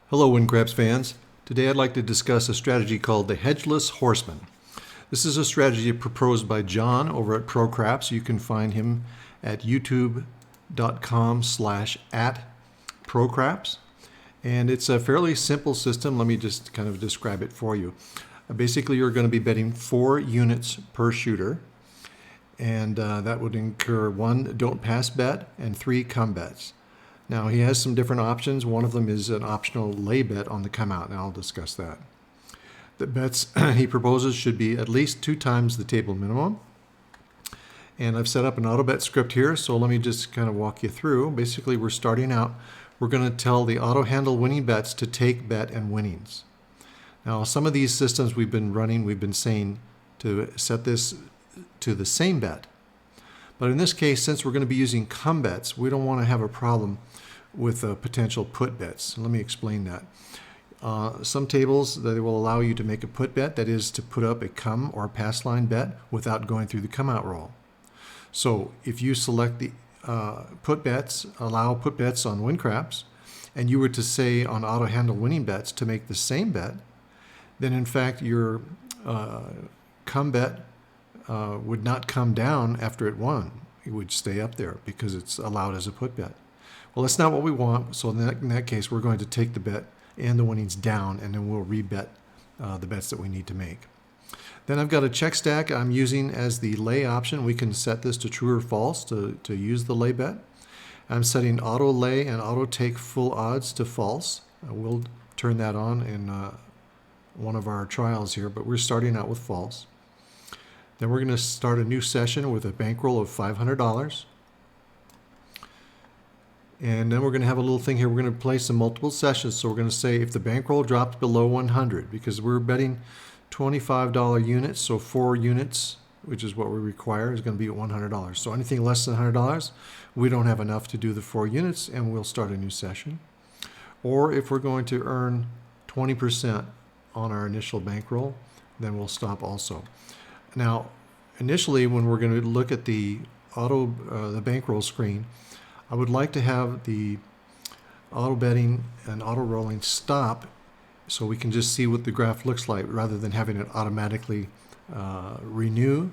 Hello WinCraps fans. Today I'd like to discuss a strategy called the Hedgeless Horseman. This is a strategy proposed by John over at ProCraps. You can find him at youtube.com/@ProCraps. And it's a fairly simple system. Let me just kind of describe it for you. Basically, you're going to be betting 4 units per shooter. And that would incur 1 don't pass bet and 3 come bets. Now, he has some different options. One of them is an optional lay bet on the comeout, and I'll discuss that. The bets he proposes should be at least 2 times the table minimum. And I've set up an auto bet script here, so let me just kind of walk you through. Basically, we're starting out. We're going to tell the auto handle winning bets to take bet and winnings. Now, some of these systems we've been running, we've been saying to set this to the same bet. But in this case, since we're going to be using come bets, we don't want to have a problem with potential put bets. Let me explain that. Some tables, they will allow you to make a put bet, that is to put up a come or pass line bet without going through the come out roll. So if you select the put bets, allow put bets on WinCraps, and you were to say on auto handle winning bets to make the same bet, then in fact your come bet would not come down after it won. It would stay up there because it's allowed as a put bet. Well, that's not what we want. So in that case, we're going to take the bet and the winnings down, and then we'll rebet the bets that we need to make. Then I've got a check stack I'm using as the lay option. We can set this to true or false to use the lay bet. I'm setting auto lay and auto take full odds to false. We'll turn that on in one of our trials here, but we're starting out with false. Then we're going to start a new session with a bankroll of $500. And then we're going to have a little thing here. We're going to play some multiple sessions. So we're going to say if the bankroll drops below 100, because we're betting $25 units, so 4 units, which is what we require, is going to be at $100. So anything less than $100, we don't have enough to do the 4 units, and we'll start a new session. Or if we're going to earn 20% on our initial bankroll, then we'll stop also. Now, initially, when we're going to look at the bankroll screen, I would like to have the auto betting and auto rolling stop so we can just see what the graph looks like rather than having it automatically renew.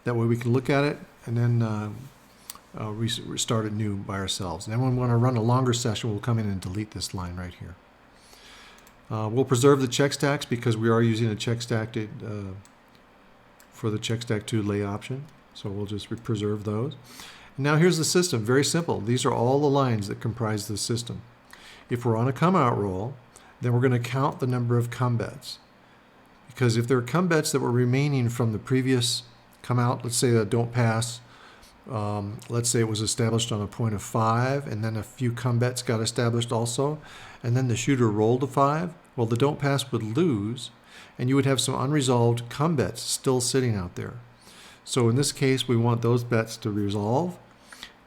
That way we can look at it and then restart it new by ourselves. And then when we want to run a longer session, we'll come in and delete this line right here. We'll preserve the check stacks because we are using a check stack for the check stack 2 lay option. So we'll just preserve those. Now here's the system, very simple. These are all the lines that comprise the system. If we're on a come out roll, then we're going to count the number of come bets. Because if there are come bets that were remaining from the previous come out, let's say that don't pass, let's say it was established on a point of 5, and then a few come bets got established also, and then the shooter rolled a 5, well, the don't pass would lose, and you would have some unresolved come bets still sitting out there. So in this case, we want those bets to resolve,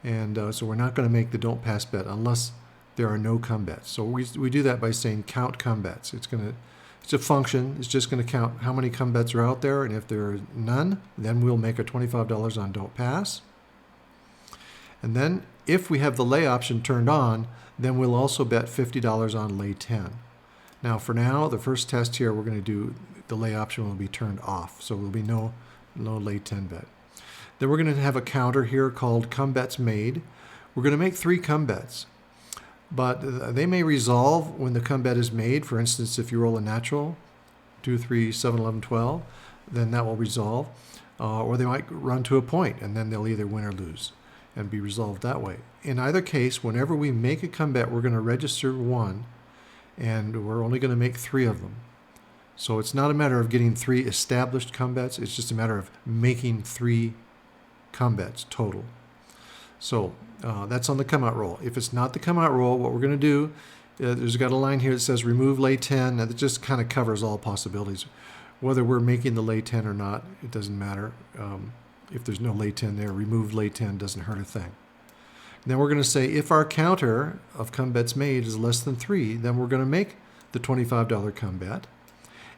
and so we're not going to make the don't pass bet unless there are no come bets. So we do that by saying count come bets. It's a function. It's just going to count how many come bets are out there, and if there are none, then we'll make a $25 on don't pass. And then if we have the lay option turned on, then we'll also bet $50 on lay 10. Now for now, the first test here, we're going to do the lay option will be turned off, so there'll be no lay 10 bet. Then we're going to have a counter here called come bets made. We're going to make 3 come bets, but they may resolve when the come bet is made. For instance, if you roll a natural, 2, 3, 7, 11, 12, then that will resolve. Or they might run to a point, and then they'll either win or lose and be resolved that way. In either case, whenever we make a come bet, we're going to register 1, and we're only going to make 3 of them. So it's not a matter of getting 3 established come bets. It's just a matter of making 3 come bets total. So that's on the come out roll. If it's not the come out roll, what we're going to do, there's got a line here that says remove lay 10. Now that just kind of covers all possibilities. Whether we're making the lay 10 or not, it doesn't matter. If there's no lay 10 there, remove lay 10 doesn't hurt a thing. And then we're going to say if our counter of come bets made is less than 3, then we're going to make the $25 come bet.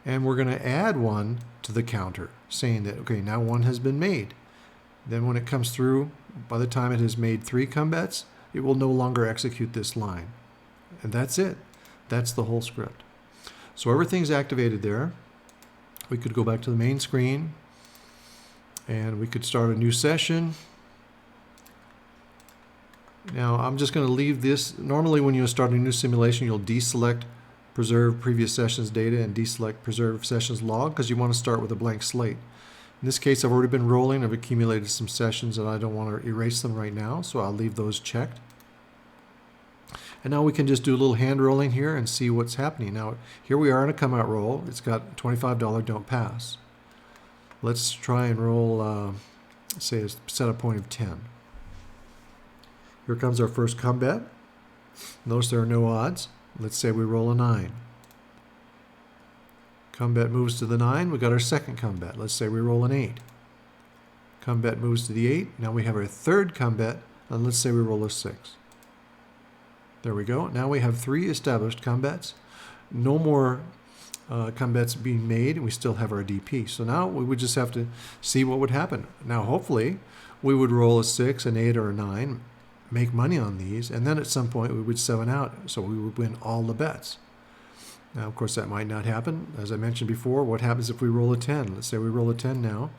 And we're going to add 1 to the counter, saying that, okay, now 1 has been made. Then when it comes through, by the time it has made 3 come bets, it will no longer execute this line. And that's it. That's the whole script. So everything's activated there. We could go back to the main screen and we could start a new session. Now I'm just going to leave this. Normally when you start a new simulation, you'll deselect preserve previous sessions data and deselect preserve sessions log because you want to start with a blank slate. In this case, I've already been rolling. I've accumulated some sessions and I don't want to erase them right now, so I'll leave those checked. And now we can just do a little hand rolling here and see what's happening. Now here we are in a comeout roll. It's got $25 don't pass. Let's try and roll, say a setup point of 10. Here comes our first come bet. Notice there are no odds. Let's say we roll a 9. Come bet moves to the 9. We got our second come bet. Let's say we roll an 8. Come bet moves to the 8. Now we have our third come bet, and let's say we roll a 6. There we go. Now we have 3 established come bets. No more come bets being made, and we still have our DP. So now we would just have to see what would happen. Now hopefully we would roll a 6, an 8, or a 9, make money on these, and then at some point we would 7 out, so we would win all the bets. Now of course that might not happen. As I mentioned before, what happens if we roll a 10? Let's say we roll a 10 now.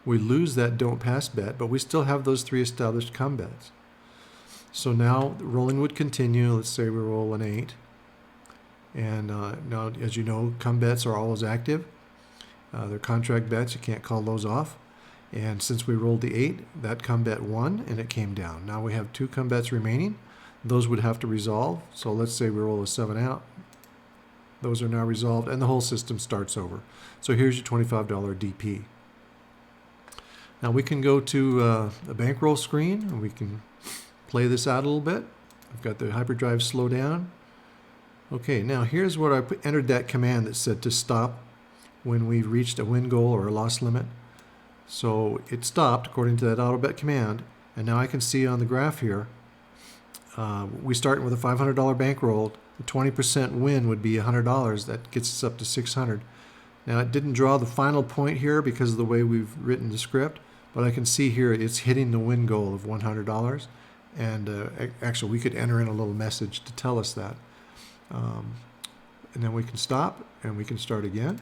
We lose that don't pass bet, but we still have those 3 established come bets. So now the rolling would continue. Let's say we roll an 8. And now, as you know, come bets are always active. They're contract bets. You can't call those off. And since we rolled the 8, that come bet won and it came down. Now we have 2 come bets remaining. Those would have to resolve. So let's say we roll a 7 out. Those are now resolved and the whole system starts over. So here's your $25 DP. Now we can go to the bankroll screen and we can play this out a little bit. I've got the hyperdrive slow down. Okay, now here's what I entered that command that said to stop when we reached a win goal or a loss limit. So it stopped according to that auto bet command, and now I can see on the graph here, we start with a $500 bankroll. The 20% win would be $100. That gets us up to $600. Now it didn't draw the final point here because of the way we've written the script, but I can see here it's hitting the win goal of $100. And actually we could enter in a little message to tell us that. And then we can stop and we can start again.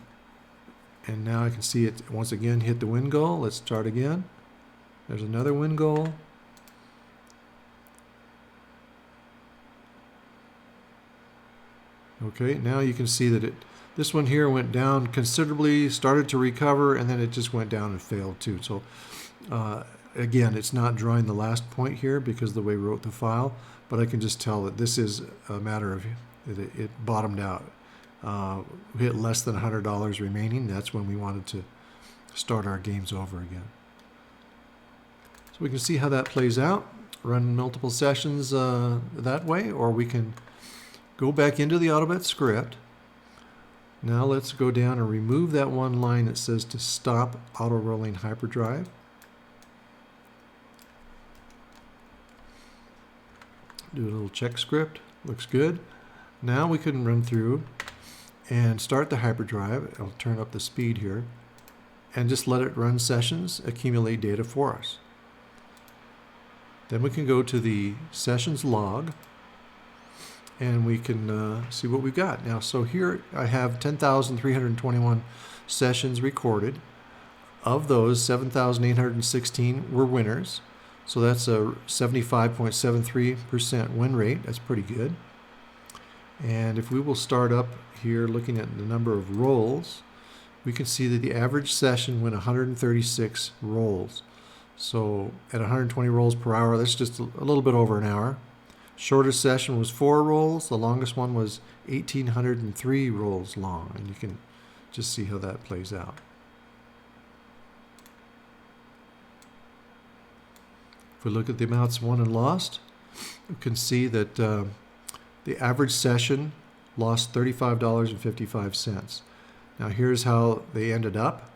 And now I can see it once again hit the win goal. Let's start again. There's another win goal. Okay, now you can see that this one here went down considerably, started to recover, and then it just went down and failed too. So again, it's not drawing the last point here because of the way we wrote the file, but I can just tell that this is a matter of it bottomed out. We hit less than $100 remaining. That's when we wanted to start our games over again. So we can see how that plays out. Run multiple sessions that way, or we can go back into the AutoBet script. Now let's go down and remove that one line that says to stop auto rolling hyperdrive. Do a little check script. Looks good. Now we can run through and start the hyperdrive. I'll turn up the speed here and just let it run sessions, accumulate data for us. Then we can go to the sessions log and we can see what we've got. Now, so here I have 10,321 sessions recorded. Of those, 7,816 were winners. So that's a 75.73% win rate. That's pretty good. And if we will start up here looking at the number of rolls, we can see that the average session went 136 rolls. So at 120 rolls per hour, that's just a little bit over an hour. Shortest session was 4 rolls. The longest one was 1,803 rolls long. And you can just see how that plays out. If we look at the amounts won and lost, you can see that the average session lost $35.55. Now here's how they ended up.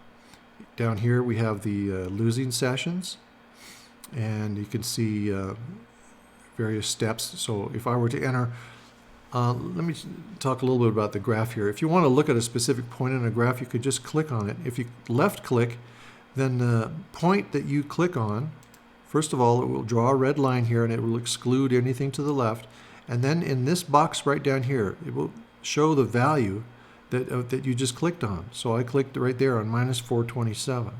Down here we have the losing sessions, and you can see various steps. So if I were to enter, let me talk a little bit about the graph here. If you want to look at a specific point in a graph, you could just click on it. If you left click, then the point that you click on, first of all, it will draw a red line here and it will exclude anything to the left. And then in this box right down here, it will show the value that you just clicked on. So I clicked right there on minus 427.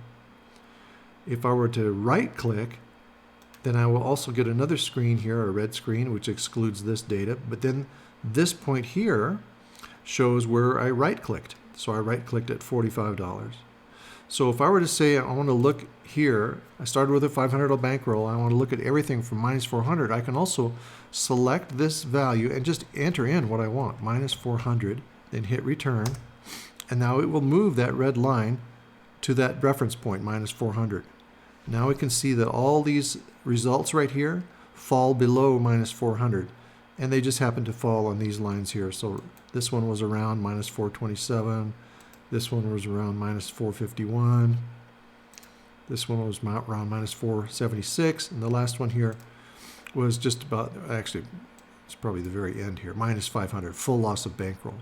If I were to right click, then I will also get another screen here, a red screen, which excludes this data. But then this point here shows where I right clicked. So I right clicked at $45. So if I were to say I want to look here, I started with a $500 bankroll, I want to look at everything from minus 400, I can also select this value and just enter in what I want, minus 400, then hit return, and now it will move that red line to that reference point, minus 400. Now we can see that all these results right here fall below minus 400, and they just happen to fall on these lines here. So this one was around minus 427, this one was around minus 451, this one was around minus 476, and the last one here was just about, actually, it's probably the very end here, minus 500, full loss of bankroll.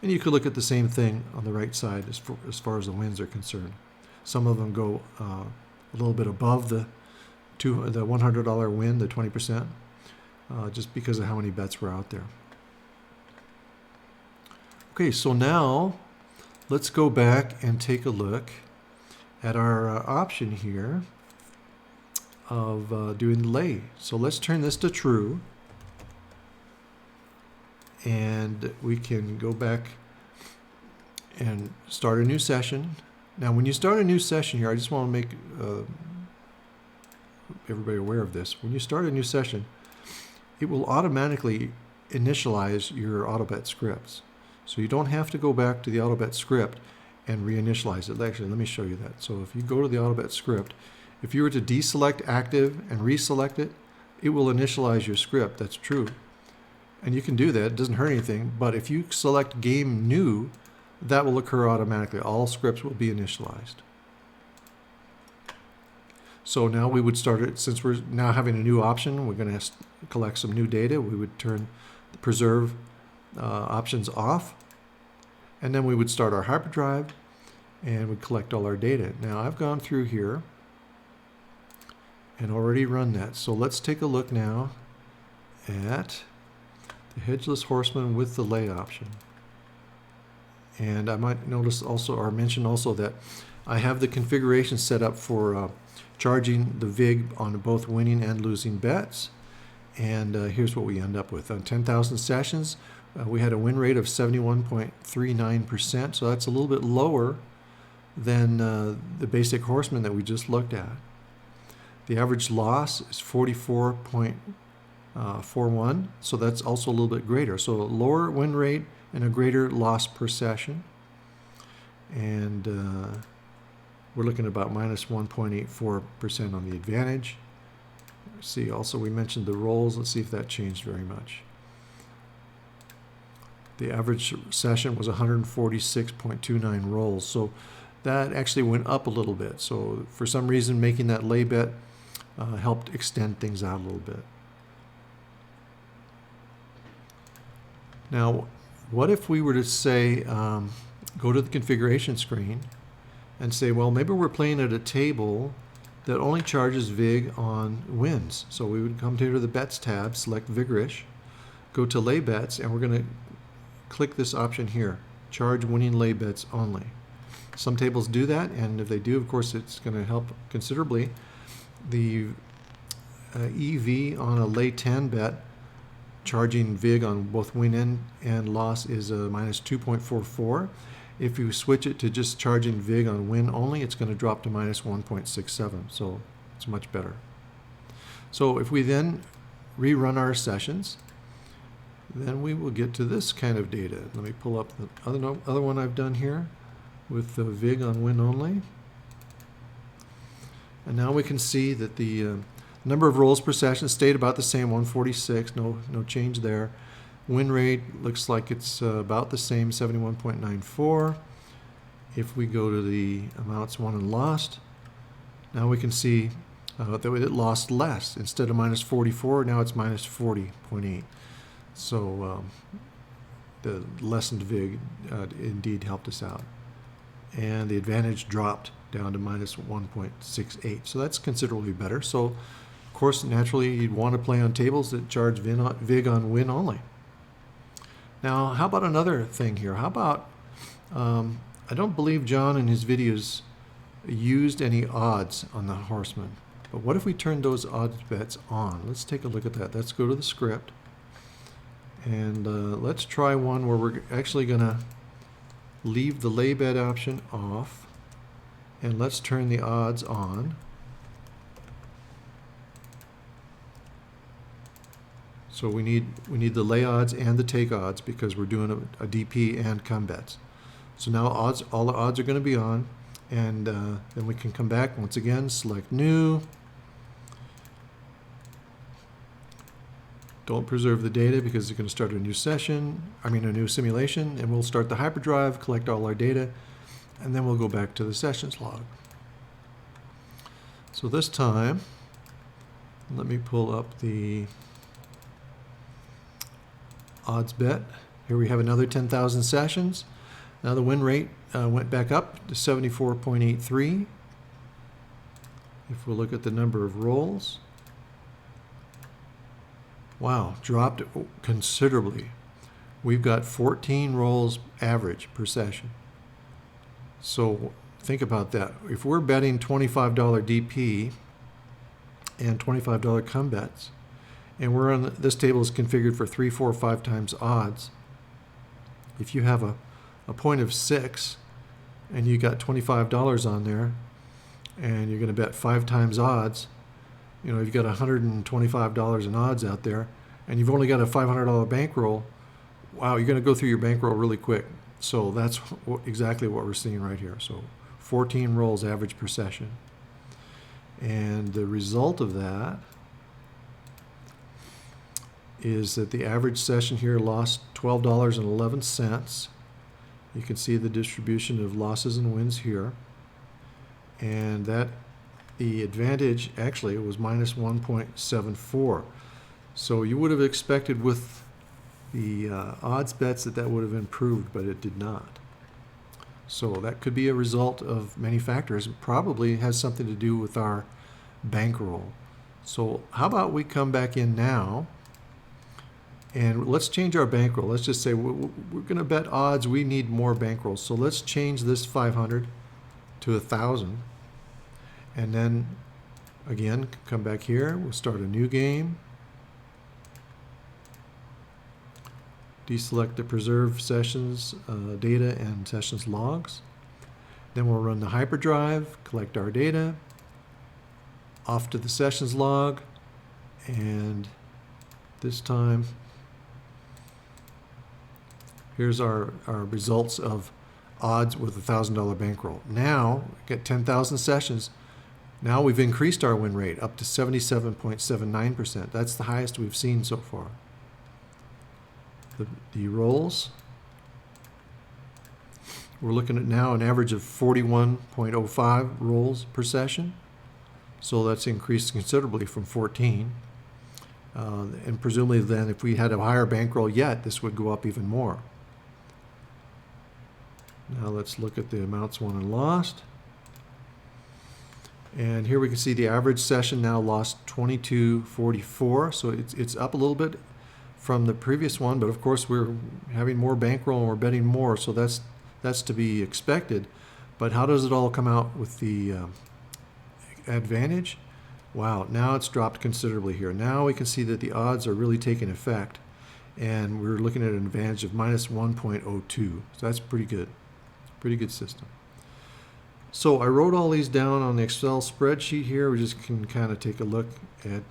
And you could look at the same thing on the right side as far as the wins are concerned. Some of them go a little bit above the $100 win, the 20%, just because of how many bets were out there. Okay, so now let's go back and take a look at our option here of doing the lay. So let's turn this to true. And we can go back and start a new session. Now, when you start a new session here, I just want to make everybody aware of this. When you start a new session, it will automatically initialize your AutoBet scripts. So you don't have to go back to the AutoBet script and reinitialize it. Actually, let me show you that. So if you go to the AutoBet script, if you were to deselect active and reselect it, it will initialize your script. That's true. And you can do that, it doesn't hurt anything, but if you select game new, that will occur automatically. All scripts will be initialized. So now we would start it, since we're now having a new option, we're going to collect some new data, we would turn the preserve options off, and then we would start our hyperdrive and we'd collect all our data. Now I've gone through here and already run that. So let's take a look now at the Hedgeless Horseman with the lay option. And I might notice also, or mention also, that I have the configuration set up for charging the VIG on both winning and losing bets. And here's what we end up with. On 10,000 sessions, we had a win rate of 71.39%, so that's a little bit lower than the basic Horseman that we just looked at. The average loss is 44.41, so that's also a little bit greater. So a lower win rate and a greater loss per session. And we're looking at about minus 1.84% on the advantage. See, also we mentioned the rolls. Let's see if that changed very much. The average session was 146.29 rolls, so that actually went up a little bit. So for some reason, making that lay bet helped extend things out a little bit. Now, what if we were to say, go to the configuration screen and say, well, maybe we're playing at a table that only charges VIG on wins. So we would come here to the bets tab, select Vigorish, go to lay bets, and we're going to click this option here, charge winning lay bets only. Some tables do that, and if they do, of course, it's going to help considerably. The EV on a lay 10 bet, charging VIG on both win and loss, is minus 2.44. If you switch it to just charging VIG on win only, it's going to drop to minus 1.67, so it's much better. So if we then rerun our sessions, then we will get to this kind of data. Let me pull up the other one I've done here with the VIG on win only. And now we can see that the number of rolls per session stayed about the same, 146, no change there. Win rate looks like it's about the same, 71.94. If we go to the amounts won and lost, now we can see that it lost less. Instead of minus 44, now it's minus 40.8. So the lessened VIG indeed helped us out. And the advantage dropped down to minus 1.68. So that's considerably better. So, of course, naturally, you'd want to play on tables that charge VIG on win only. Now, how about another thing here? How about, I don't believe John in his videos used any odds on the Horseman. But what if we turn those odds bets on? Let's take a look at that. Let's go to the script. And let's try one where we're actually going to leave the lay bet option off. And let's turn the odds on. So we need the lay odds and the take odds because we're doing a DP and come bets. So now all the odds are going to be on, and then we can come back once again, select new. Don't preserve the data because it's going to start a new session, a new simulation, and we'll start the hyperdrive, collect all our data, and then we'll go back to the sessions log. So this time, let me pull up the odds bet. Here we have another 10,000 sessions. Now the win rate went back up to 74.83. If we look at the number of rolls, wow, dropped considerably. We've got 14 rolls average per session. So think about that. If we're betting $25 DP and $25 come bets, and we're on this table is configured for 3, 4, 5 times odds. If you have a point of 6 and you got $25 on there and you're going to bet 5 times odds, you've got $125 in odds out there and you've only got a $500 bankroll, wow, you're going to go through your bankroll really quick. So that's exactly what we're seeing right here. So 14 rolls average per session. And the result of that is that the average session here lost $12.11. You can see the distribution of losses and wins here. And that the advantage actually was minus 1.74. So you would have expected with the odds bets that would have improved, but it did not. So that could be a result of many factors. It probably has something to do with our bankroll. So how about we come back in now and let's change our bankroll. Let's just say we're going to bet odds. We need more bankrolls. So let's change this 500 to 1,000. And then again, come back here. We'll start a new game. Deselect the preserve sessions data and sessions logs. Then we'll run the hyperdrive, collect our data, off to the sessions log, and this time here's our results of odds with a $1,000 bankroll. Now, get 10,000 sessions. Now we've increased our win rate up to 77.79%. That's the highest we've seen so far. The rolls, we're looking at now an average of 41.05 rolls per session. So that's increased considerably from 14. And presumably then if we had a higher bankroll yet, this would go up even more. Now let's look at the amounts won and lost. And here we can see the average session now lost 22.44. So it's up a little bit from the previous one, but of course we're having more bankroll and we're betting more, so that's to be expected. But how does it all come out with the advantage? Wow, now it's dropped considerably here. Now we can see that the odds are really taking effect, and we're looking at an advantage of minus 1.02. So that's pretty good system. So I wrote all these down on the Excel spreadsheet here. We just can kind of take a look at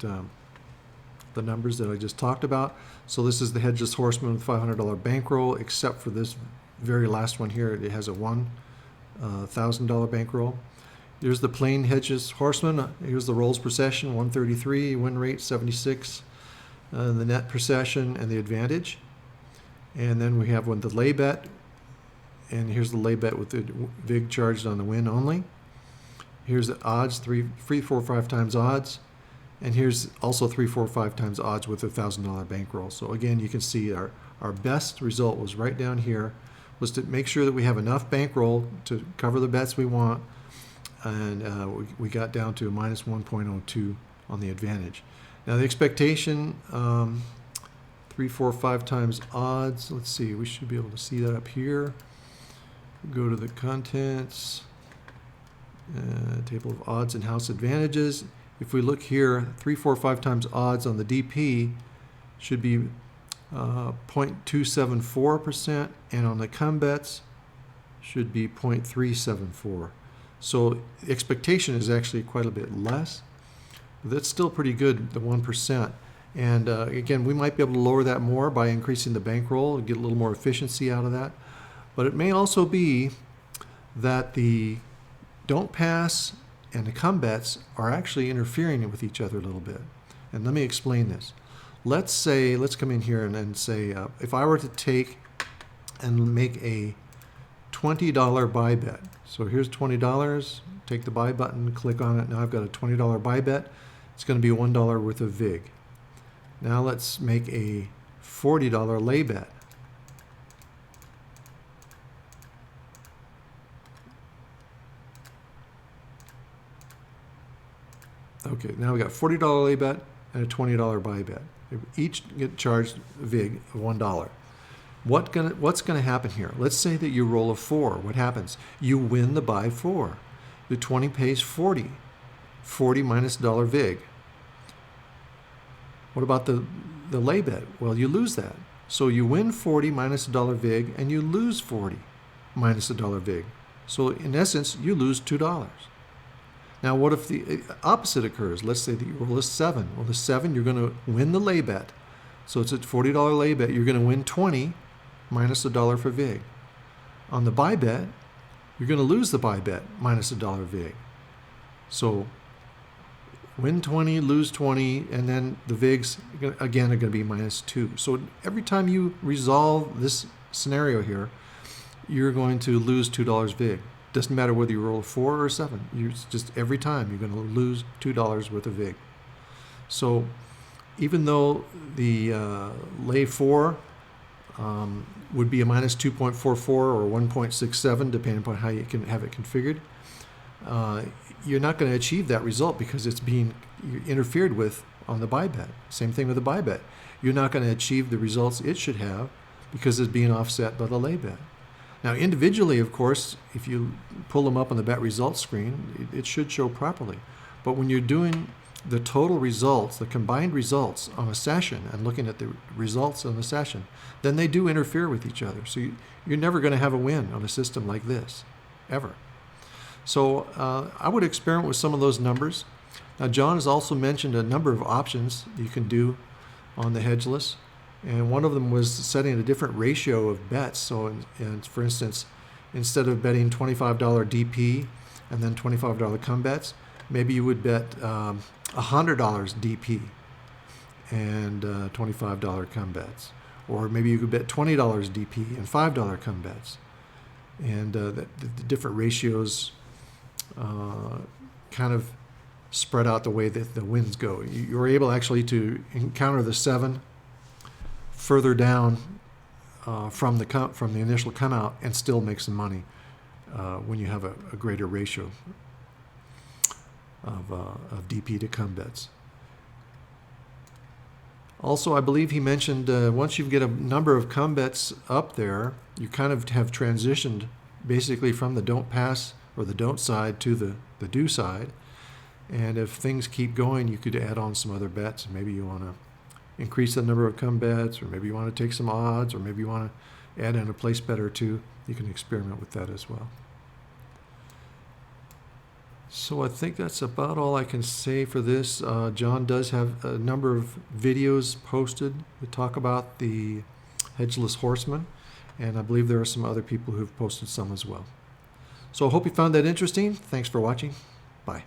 the numbers that I just talked about. So this is the Hedgeless Horseman with $500 bankroll, except for this very last one here. It has a $1,000 bankroll. There's the plain Hedgeless Horseman. Here's the rolls per session, 133, win rate 76, the net per session, and the advantage. And then we have the lay bet, and here's the lay bet with the VIG charged on the win only. Here's the odds, 3, 4, 5 times odds. And here's also 3, 4, 5 times odds with a $1,000 bankroll. So again, you can see our best result was right down here, was to make sure that we have enough bankroll to cover the bets we want. And we got down to a minus 1.02 on the advantage. Now the expectation, 3, 4, 5 times odds. Let's see, we should be able to see that up here. Go to the contents, table of odds and house advantages. If we look here, 3, 4, 5 times odds on the DP should be 0.274%, and on the come bets should be 0.374. So the expectation is actually quite a bit less. But that's still pretty good, the 1%. And again, we might be able to lower that more by increasing the bankroll and get a little more efficiency out of that. But it may also be that the don't pass and the come bets are actually interfering with each other a little bit. And let me explain this. Let's come in here and say, if I were to take and make a $20 buy bet. So here's $20, take the buy button, click on it. Now I've got a $20 buy bet. It's going to be $1 worth of VIG. Now let's make a $40 lay bet. Okay, now we got $40 lay bet and a $20 buy bet. Each get charged VIG of $1. What's gonna happen here? Let's say that you roll a 4. What happens? You win the buy 4. The 20 pays 40. 40 minus $1 VIG. What about the lay bet? Well, you lose that. So you win 40 minus $1 VIG, and you lose 40 minus $1 VIG. So in essence, you lose $2. Now, what if the opposite occurs? Let's say that you roll a 7. Well, the 7, you're going to win the lay bet. So it's a $40 lay bet. You're going to win 20 minus $1 for VIG. On the buy bet, you're going to lose the buy bet minus $1 VIG. So win 20, lose 20, and then the VIGs, again, are going to be minus 2. So every time you resolve this scenario here, you're going to lose $2 VIG. Doesn't matter whether you roll a 4 or a 7. Just every time you're going to lose $2 worth of VIG. So even though the lay 4 would be a minus 2.44 or 1.67, depending upon how you can have it configured, you're not going to achieve that result because it's being interfered with on the buy bet. Same thing with the buy bet. You're not going to achieve the results it should have because it's being offset by the lay bet. Now, individually, of course, if you pull them up on the bet results screen, it should show properly. But when you're doing the total results, the combined results on a session and looking at the results on the session, then they do interfere with each other. So you're never going to have a win on a system like this, ever. So I would experiment with some of those numbers. Now, John has also mentioned a number of options you can do on the Hedgeless. And one of them was setting a different ratio of bets. So, for instance, instead of betting $25 DP and then $25 come bets, maybe you would bet $100 DP and $25 come bets. Or maybe you could bet $20 DP and $5 come bets. And the different ratios kind of spread out the way that the wins go. You're able actually to encounter the 7 further down from the initial come out and still make some money when you have a greater ratio of DP to come bets. Also, I believe he mentioned once you get a number of come bets up there, you kind of have transitioned basically from the don't pass or the don't side to the do side. And if things keep going, you could add on some other bets. Maybe you want to increase the number of come bets, or maybe you want to take some odds, or maybe you want to add in a place bet or two. You can experiment with that as well. So I think that's about all I can say for this. John does have a number of videos posted that talk about the Hedgeless Horseman, and I believe there are some other people who've posted some as well. So I hope you found that interesting. Thanks for watching. Bye.